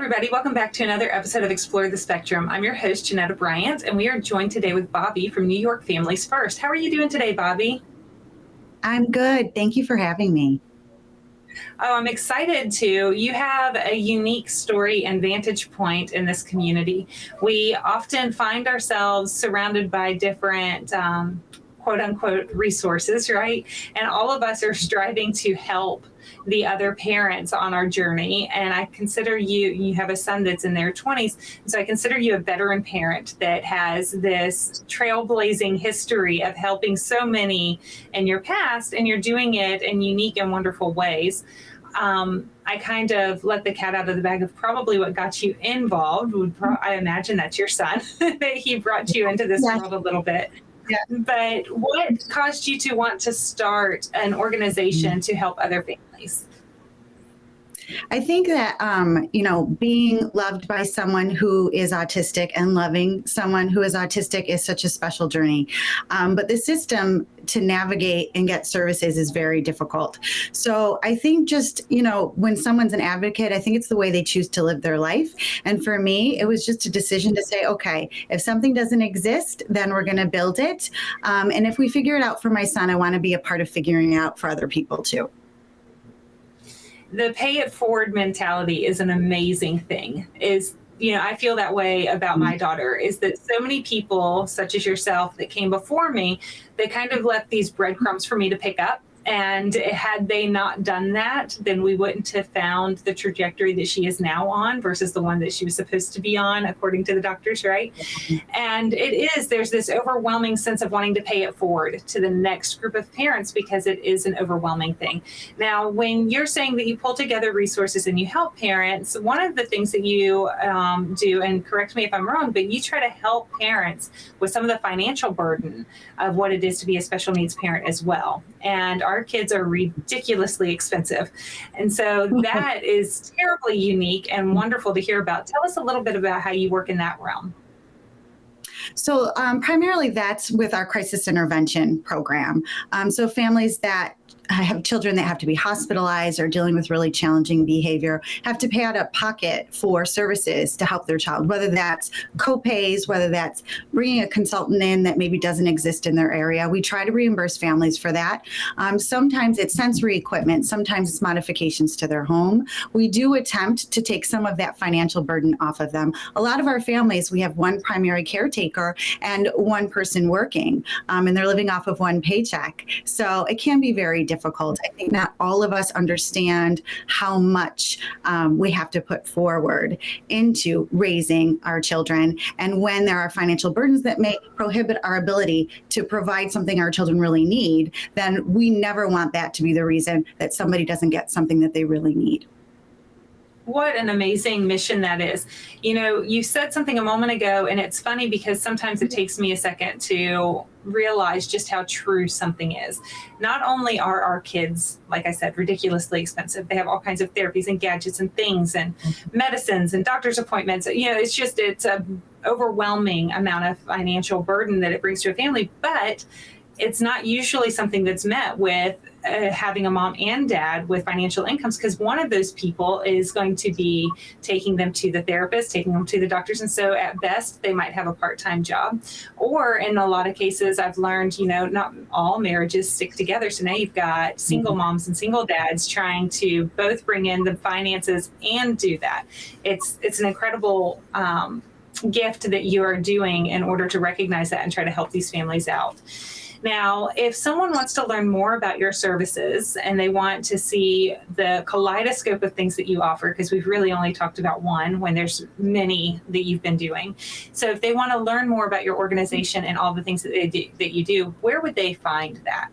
everybody. Welcome back to another episode of Explore the Spectrum. I'm your host, Jeanetta Bryant, and we are joined today with Bobbi from New York Families First. How are you doing today, Bobbi? I'm good. Thank you for having me. Oh, I'm excited to. You have a unique story and vantage point in this community. We often find ourselves surrounded by different quote unquote resources, right? And all of us are striving to help the other parents on our journey. And I consider you have a son that's in their 20s. So I consider you a veteran parent that has this trailblazing history of helping so many in your past, and you're doing it in unique and wonderful ways. I kind of let the cat out of the bag of probably what got you involved. I imagine that's your son, that he brought you into this world a little bit. Yeah. But what caused you to want to start an organization to help other families? I think that, being loved by someone who is autistic and loving someone who is autistic is such a special journey. But the system to navigate and get services is very difficult. So I think just, when someone's an advocate, I think it's the way they choose to live their life. And for me, it was just a decision to say, okay, if something doesn't exist, then we're going to build it. And if we figure it out for my son, I want to be a part of figuring it out for other people too. The pay it forward mentality is an amazing thing. I feel that way about my daughter, is that so many people, such as yourself, that came before me, they kind of left these breadcrumbs for me to pick up. And had they not done that, then we wouldn't have found the trajectory that she is now on versus the one that she was supposed to be on, according to the doctors, right? And there's this overwhelming sense of wanting to pay it forward to the next group of parents because it is an overwhelming thing. Now, when you're saying that you pull together resources and you help parents, one of the things that you do, and correct me if I'm wrong, but you try to help parents with some of the financial burden of what it is to be a special needs parent as well. And our kids are ridiculously expensive. And so that is terribly unique and wonderful to hear about. Tell us a little bit about how you work in that realm. So primarily that's with our crisis intervention program. So families that have children that have to be hospitalized or dealing with really challenging behavior have to pay out of pocket for services to help their child, whether that's co-pays, whether that's bringing a consultant in that maybe doesn't exist in their area. We try to reimburse families for that. Sometimes it's sensory equipment, sometimes it's modifications to their home. We do attempt to take some of that financial burden off of them. A lot of our families, we have one primary caretaker and one person working, and they're living off of one paycheck. So it can be very difficult. I think not all of us understand how much we have to put forward into raising our children. And when there are financial burdens that may prohibit our ability to provide something our children really need, then we never want that to be the reason that somebody doesn't get something that they really need. What an amazing mission that is. You said something a moment ago, and it's funny because sometimes it takes me a second to realize just how true something is. Not only are our kids, like I said, ridiculously expensive, they have all kinds of therapies and gadgets and things and medicines and doctor's appointments. It's an overwhelming amount of financial burden that it brings to a family, but it's not usually something that's met with having a mom and dad with financial incomes, because one of those people is going to be taking them to the therapist, taking them to the doctors. And so at best, they might have a part-time job. Or in a lot of cases, I've learned, not all marriages stick together. So now you've got single moms and single dads trying to both bring in the finances and do that. It's an incredible gift that you are doing in order to recognize that and try to help these families out. Now, if someone wants to learn more about your services and they want to see the kaleidoscope of things that you offer, because we've really only talked about one when there's many that you've been doing. So if they want to learn more about your organization and all the things that you do, where would they find that?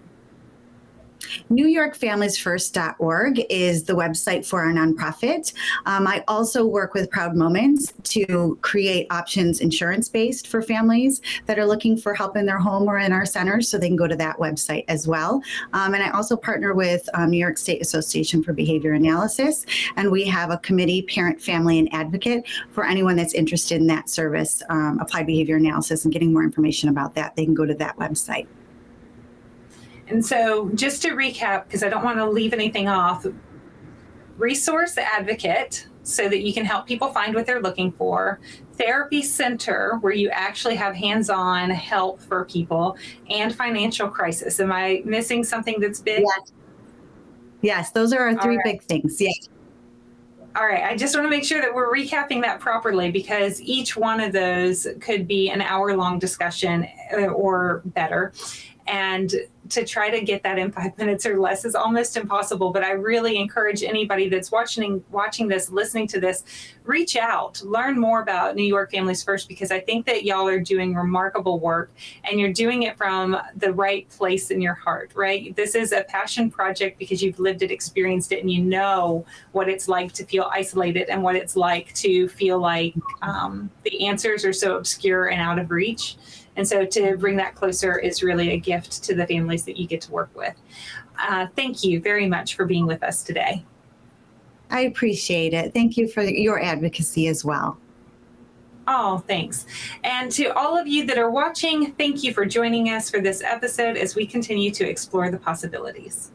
NewYorkFamiliesFirst.org is the website for our nonprofit. I also work with Proud Moments to create options insurance-based for families that are looking for help in their home or in our centers, so they can go to that website as well. And I also partner with New York State Association for Behavior Analysis, and we have a committee, Parent, Family, and Advocate, for anyone that's interested in that service, applied behavior analysis, and getting more information about that. They can go to that website. And so just to recap, because I don't want to leave anything off, resource advocate, so that you can help people find what they're looking for, therapy center, where you actually have hands-on help for people, and financial crisis. Am I missing something that's big? Yes. Yes, those are our three big things. Yes. All right. I just want to make sure that we're recapping that properly, because each one of those could be an hour-long discussion or better. And to try to get that in 5 minutes or less is almost impossible. But I really encourage anybody that's watching this, listening to this, reach out, learn more about New York Families First, because I think that y'all are doing remarkable work, and you're doing it from the right place in your heart, right? This is a passion project because you've lived it, experienced it, and you know what it's like to feel isolated and what it's like to feel like the answers are so obscure and out of reach. And so to bring that closer is really a gift to the families that you get to work with. Thank you very much for being with us today. I appreciate it. Thank you for your advocacy as well. Oh, thanks. And to all of you that are watching, thank you for joining us for this episode as we continue to explore the possibilities.